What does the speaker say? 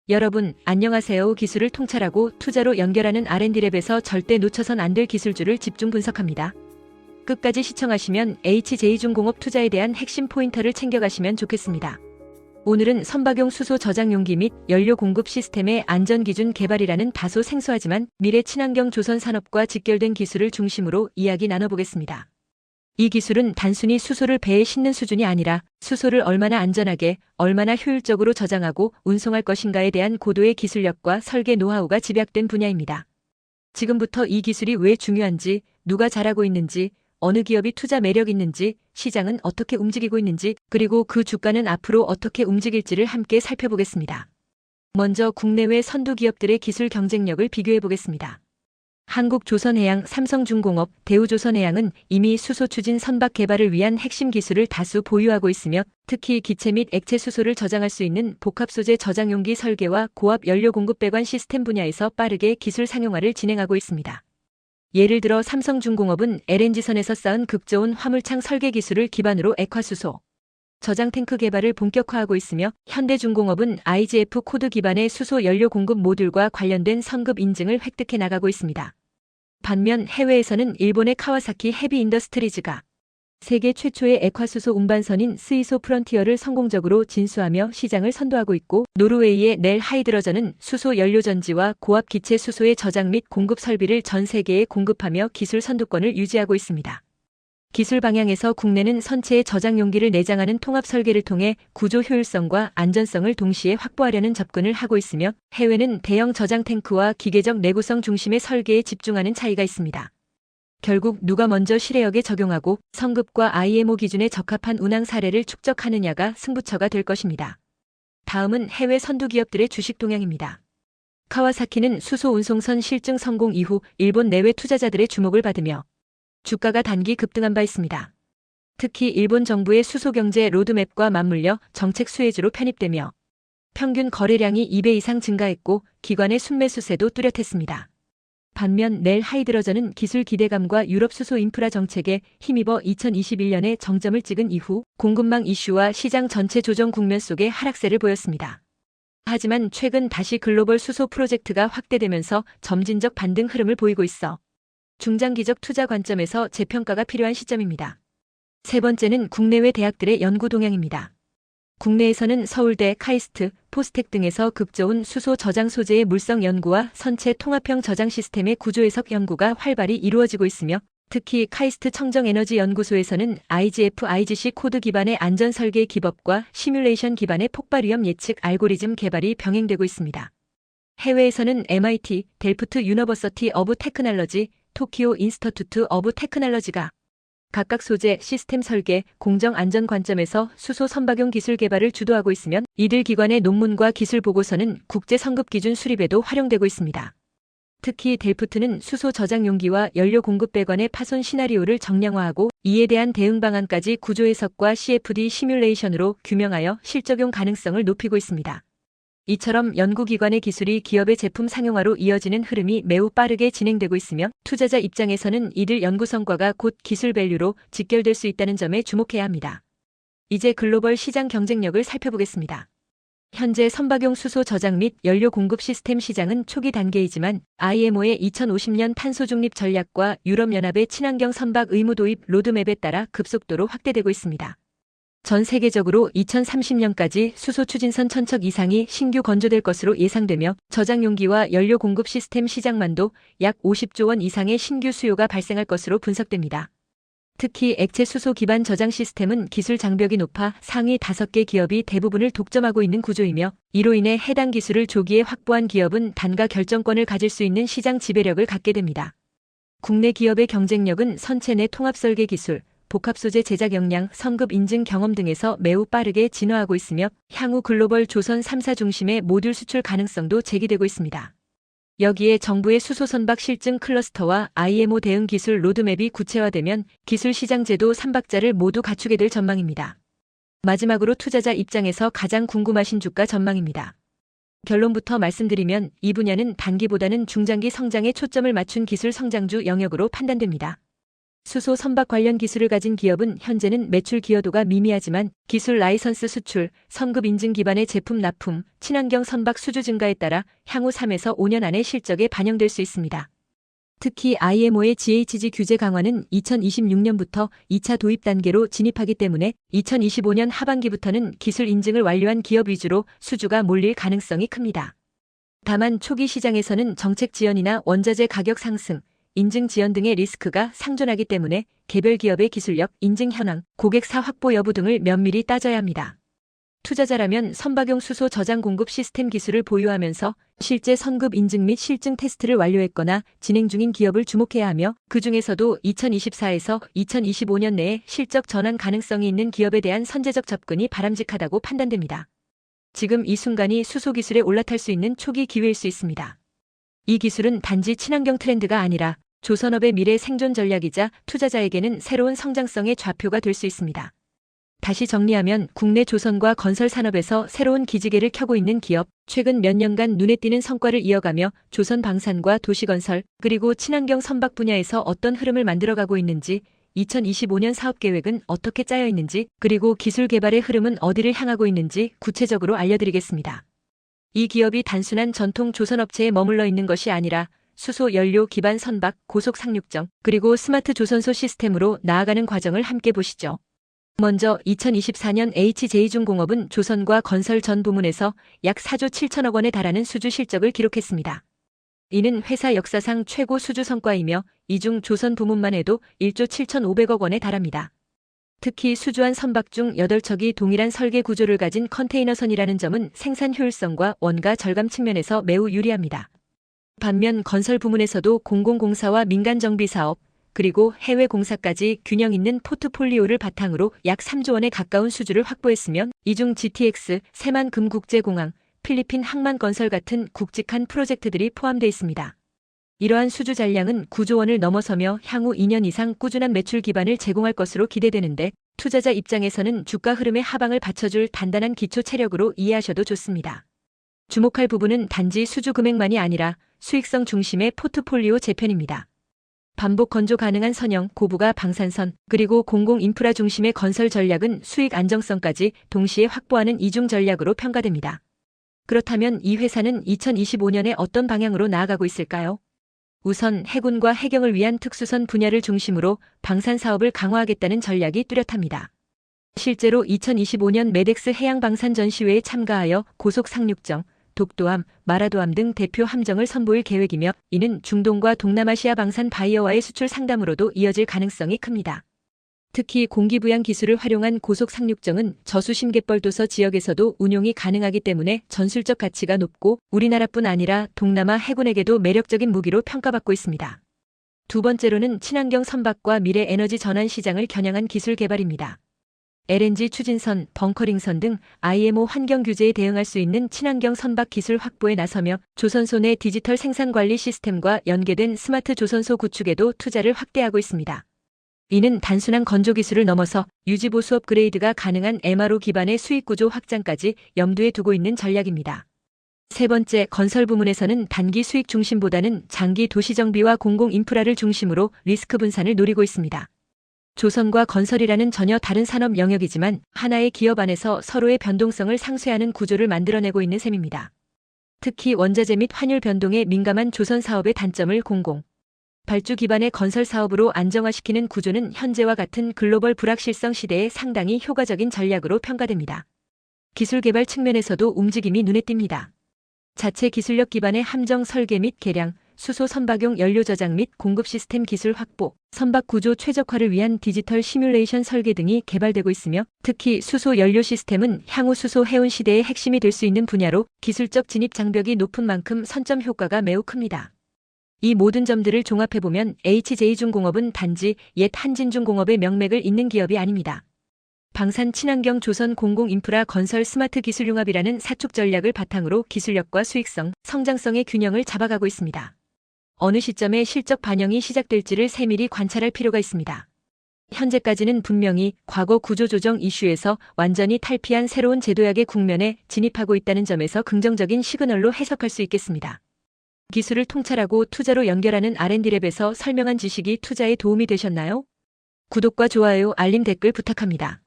여러분, 안녕하세요. 기술을 통찰하고 투자로 연결하는 R&D랩에서 절대 놓쳐선 안 될 기술주를 집중 분석합니다. 끝까지 시청하시면 HJ중공업 투자에 대한 핵심 포인터를 챙겨가시면 좋겠습니다. 오늘은 선박용 수소 저장 용기 및 연료 공급 시스템의 안전기준 개발이라는 다소 생소하지만 미래 친환경 조선 산업과 직결된 기술을 중심으로 이야기 나눠보겠습니다. 이 기술은 단순히 수소를 배에 싣는 수준이 아니라 수소를 얼마나 안전하게, 얼마나 효율적으로 저장하고 운송할 것인가에 대한 고도의 기술력과 설계 노하우가 집약된 분야입니다. 지금부터 이 기술이 왜 중요한지, 누가 잘하고 있는지, 어느 기업이 투자 매력 있는지, 시장은 어떻게 움직이고 있는지, 그리고 그 주가는 앞으로 어떻게 움직일지를 함께 살펴보겠습니다. 먼저 국내외 선두 기업들의 기술 경쟁력을 비교해 보겠습니다. 한국조선해양, 삼성중공업, 대우조선해양은 이미 수소 추진 선박 개발을 위한 핵심 기술을 다수 보유하고 있으며 특히 기체 및 액체 수소를 저장할 수 있는 복합소재 저장 용기 설계와 고압 연료 공급 배관 시스템 분야에서 빠르게 기술 상용화를 진행하고 있습니다. 예를 들어 삼성중공업은 LNG선에서 쌓은 극저온 화물창 설계 기술을 기반으로 액화수소 저장 탱크 개발을 본격화하고 있으며 현대중공업은 IGF 코드 기반의 수소 연료 공급 모듈과 관련된 선급 인증을 획득해 나가고 있습니다. 반면 해외에서는 일본의 카와사키 헤비 인더스트리즈가 세계 최초의 액화수소 운반선인 스이소 프론티어를 성공적으로 진수하며 시장을 선도하고 있고 노르웨이의 넬 하이드러전은 수소 연료 전지와 고압 기체 수소의 저장 및 공급 설비를 전 세계에 공급하며 기술 선두권을 유지하고 있습니다. 기술 방향에서 국내는 선체의 저장 용기를 내장하는 통합 설계를 통해 구조 효율성과 안전성을 동시에 확보하려는 접근을 하고 있으며 해외는 대형 저장 탱크와 기계적 내구성 중심의 설계에 집중하는 차이가 있습니다. 결국 누가 먼저 실외역에 적용하고 성급과 IMO 기준에 적합한 운항 사례를 축적하느냐가 승부처가 될 것입니다. 다음은 해외 선두 기업들의 주식 동향입니다. 카와사키는 수소 운송선 실증 성공 이후 일본 내외 투자자들의 주목을 받으며 주가가 단기 급등한 바 있습니다. 특히 일본 정부의 수소경제 로드맵과 맞물려 정책 수혜주로 편입되며 평균 거래량이 2배 이상 증가했고 기관의 순매수세도 뚜렷했습니다. 반면 넬 하이드러전은 기술 기대감과 유럽 수소 인프라 정책에 힘입어 2021년에 정점을 찍은 이후 공급망 이슈와 시장 전체 조정 국면 속에 하락세를 보였습니다. 하지만 최근 다시 글로벌 수소 프로젝트가 확대되면서 점진적 반등 흐름을 보이고 있어 중장기적 투자 관점에서 재평가가 필요한 시점입니다. 세 번째는 국내외 대학들의 연구 동향입니다. 국내에서는 서울대, 카이스트, 포스텍 등에서 극저온 수소 저장 소재의 물성 연구와 선체 통합형 저장 시스템의 구조 해석 연구가 활발히 이루어지고 있으며 특히 카이스트 청정에너지연구소에서는 IGF, IGC 코드 기반의 안전 설계 기법과 시뮬레이션 기반의 폭발 위험 예측 알고리즘 개발이 병행되고 있습니다. 해외에서는 MIT, 델프트 유니버시티 오브 테크놀로지, 토키오 인스터투트 오브 테크놀로지가 각각 소재, 시스템 설계, 공정 안전 관점에서 수소 선박용 기술 개발을 주도하고 있으며 이들 기관의 논문과 기술 보고서는 국제 성급 기준 수립에도 활용되고 있습니다. 특히 델프트는 수소 저장 용기와 연료 공급 배관의 파손 시나리오를 정량화하고 이에 대한 대응 방안까지 구조 해석과 CFD 시뮬레이션으로 규명하여 실적용 가능성을 높이고 있습니다. 이처럼 연구기관의 기술이 기업의 제품 상용화로 이어지는 흐름이 매우 빠르게 진행되고 있으며 투자자 입장에서는 이들 연구 성과가 곧 기술 밸류로 직결될 수 있다는 점에 주목해야 합니다. 이제 글로벌 시장 경쟁력을 살펴보겠습니다. 현재 선박용 수소 저장 및 연료 공급 시스템 시장은 초기 단계이지만 IMO의 2050년 탄소 중립 전략과 유럽연합의 친환경 선박 의무 도입 로드맵에 따라 급속도로 확대되고 있습니다. 전 세계적으로 2030년까지 수소 추진선 1000척 이상이 신규 건조될 것으로 예상되며 저장 용기와 연료 공급 시스템 시장만도 약 50조 원 이상의 신규 수요가 발생할 것으로 분석됩니다. 특히 액체 수소 기반 저장 시스템은 기술 장벽이 높아 상위 5개 기업이 대부분을 독점하고 있는 구조이며 이로 인해 해당 기술을 조기에 확보한 기업은 단가 결정권을 가질 수 있는 시장 지배력을 갖게 됩니다. 국내 기업의 경쟁력은 선체 내 통합 설계 기술, 복합소재 제작 역량, 성급 인증 경험 등에서 매우 빠르게 진화하고 있으며 향후 글로벌 조선 3사 중심의 모듈 수출 가능성도 제기되고 있습니다. 여기에 정부의 수소선박 실증 클러스터와 IMO 대응 기술 로드맵이 구체화되면 기술 시장 제도 3박자를 모두 갖추게 될 전망입니다. 마지막으로 투자자 입장에서 가장 궁금하신 주가 전망입니다. 결론부터 말씀드리면 이 분야는 단기보다는 중장기 성장에 초점을 맞춘 기술 성장주 영역으로 판단됩니다. 수소 선박 관련 기술을 가진 기업은 현재는 매출 기여도가 미미하지만 기술 라이선스 수출, 선급 인증 기반의 제품 납품, 친환경 선박 수주 증가에 따라 향후 3에서 5년 안에 실적에 반영될 수 있습니다. 특히 IMO의 GHG 규제 강화는 2026년부터 2차 도입 단계로 진입하기 때문에 2025년 하반기부터는 기술 인증을 완료한 기업 위주로 수주가 몰릴 가능성이 큽니다. 다만 초기 시장에서는 정책 지연이나 원자재 가격 상승, 인증 지연 등의 리스크가 상존하기 때문에 개별 기업의 기술력, 인증 현황, 고객사 확보 여부 등을 면밀히 따져야 합니다. 투자자라면 선박용 수소 저장 공급 시스템 기술을 보유하면서 실제 선급 인증 및 실증 테스트를 완료했거나 진행 중인 기업을 주목해야 하며 그 중에서도 2024에서 2025년 내에 실적 전환 가능성이 있는 기업에 대한 선제적 접근이 바람직하다고 판단됩니다. 지금 이 순간이 수소 기술에 올라탈 수 있는 초기 기회일 수 있습니다. 이 기술은 단지 친환경 트렌드가 아니라 조선업의 미래 생존 전략이자 투자자에게는 새로운 성장성의 좌표가 될 수 있습니다. 다시 정리하면 국내 조선과 건설 산업에서 새로운 기지개를 켜고 있는 기업, 최근 몇 년간 눈에 띄는 성과를 이어가며 조선 방산과 도시건설, 그리고 친환경 선박 분야에서 어떤 흐름을 만들어가고 있는지, 2025년 사업계획은 어떻게 짜여 있는지, 그리고 기술 개발의 흐름은 어디를 향하고 있는지 구체적으로 알려드리겠습니다. 이 기업이 단순한 전통 조선업체에 머물러 있는 것이 아니라 수소 연료 기반 선박, 고속 상륙정, 그리고 스마트 조선소 시스템으로 나아가는 과정을 함께 보시죠. 먼저 2024년 HJ중공업은 조선과 건설 전 부문에서 약 4조 7천억 원에 달하는 수주 실적을 기록했습니다. 이는 회사 역사상 최고 수주 성과이며 이 중 조선 부문만 해도 1조 7,500억 원에 달합니다. 특히 수주한 선박 중 8척이 동일한 설계 구조를 가진 컨테이너선이라는 점은 생산 효율성과 원가 절감 측면에서 매우 유리합니다. 반면 건설 부문에서도 공공공사와 민간 정비 사업, 그리고 해외 공사까지 균형 있는 포트폴리오를 바탕으로 약 3조 원에 가까운 수주를 확보했으며 이 중 GTX, 새만금국제공항, 필리핀 항만건설 같은 굵직한 프로젝트들이 포함되어 있습니다. 이러한 수주 잔량은 9조 원을 넘어서며 향후 2년 이상 꾸준한 매출 기반을 제공할 것으로 기대되는데 투자자 입장에서는 주가 흐름의 하방을 받쳐줄 단단한 기초 체력으로 이해하셔도 좋습니다. 주목할 부분은 단지 수주 금액만이 아니라 수익성 중심의 포트폴리오 재편입니다. 반복 건조 가능한 선형, 고부가 방산선, 그리고 공공 인프라 중심의 건설 전략은 수익 안정성까지 동시에 확보하는 이중 전략으로 평가됩니다. 그렇다면 이 회사는 2025년에 어떤 방향으로 나아가고 있을까요? 우선 해군과 해경을 위한 특수선 분야를 중심으로 방산 사업을 강화하겠다는 전략이 뚜렷합니다. 실제로 2025년 메덱스 해양방산 전시회에 참가하여 고속 상륙정, 독도함, 마라도함 등 대표 함정을 선보일 계획이며 이는 중동과 동남아시아 방산 바이어와의 수출 상담으로도 이어질 가능성이 큽니다. 특히 공기부양 기술을 활용한 고속 상륙정은 저수심갯벌도서 지역에서도 운용이 가능하기 때문에 전술적 가치가 높고 우리나라뿐 아니라 동남아 해군에게도 매력적인 무기로 평가받고 있습니다. 두 번째로는 친환경 선박과 미래 에너지 전환 시장을 겨냥한 기술 개발입니다. LNG 추진선, 벙커링선 등 IMO 환경 규제에 대응할 수 있는 친환경 선박 기술 확보에 나서며 조선소 내 디지털 생산 관리 시스템과 연계된 스마트 조선소 구축에도 투자를 확대하고 있습니다. 이는 단순한 건조 기술을 넘어서 유지보수 업그레이드가 가능한 MRO 기반의 수익 구조 확장까지 염두에 두고 있는 전략입니다. 세 번째, 건설 부문에서는 단기 수익 중심보다는 장기 도시 정비와 공공 인프라를 중심으로 리스크 분산을 노리고 있습니다. 조선과 건설이라는 전혀 다른 산업 영역이지만 하나의 기업 안에서 서로의 변동성을 상쇄하는 구조를 만들어내고 있는 셈입니다. 특히 원자재 및 환율 변동에 민감한 조선 사업의 단점을 발주 기반의 건설 사업으로 안정화시키는 구조는 현재와 같은 글로벌 불확실성 시대에 상당히 효과적인 전략으로 평가됩니다. 기술 개발 측면에서도 움직임이 눈에 띕니다. 자체 기술력 기반의 함정 설계 및 개량, 수소 선박용 연료 저장 및 공급 시스템 기술 확보, 선박 구조 최적화를 위한 디지털 시뮬레이션 설계 등이 개발되고 있으며 특히 수소 연료 시스템은 향후 수소 해운 시대의 핵심이 될 수 있는 분야로 기술적 진입 장벽이 높은 만큼 선점 효과가 매우 큽니다. 이 모든 점들을 종합해보면 HJ중공업은 단지 옛 한진중공업의 명맥을 잇는 기업이 아닙니다. 방산 친환경 조선 공공인프라 건설 스마트 기술 융합이라는 사축 전략을 바탕으로 기술력과 수익성, 성장성의 균형을 잡아가고 있습니다. 어느 시점에 실적 반영이 시작될지를 세밀히 관찰할 필요가 있습니다. 현재까지는 분명히 과거 구조조정 이슈에서 완전히 탈피한 새로운 제도약의 국면에 진입하고 있다는 점에서 긍정적인 시그널로 해석할 수 있겠습니다. 기술을 통찰하고 투자로 연결하는 R&D랩에서 설명한 지식이 투자에 도움이 되셨나요? 구독과 좋아요, 알림 댓글 부탁합니다.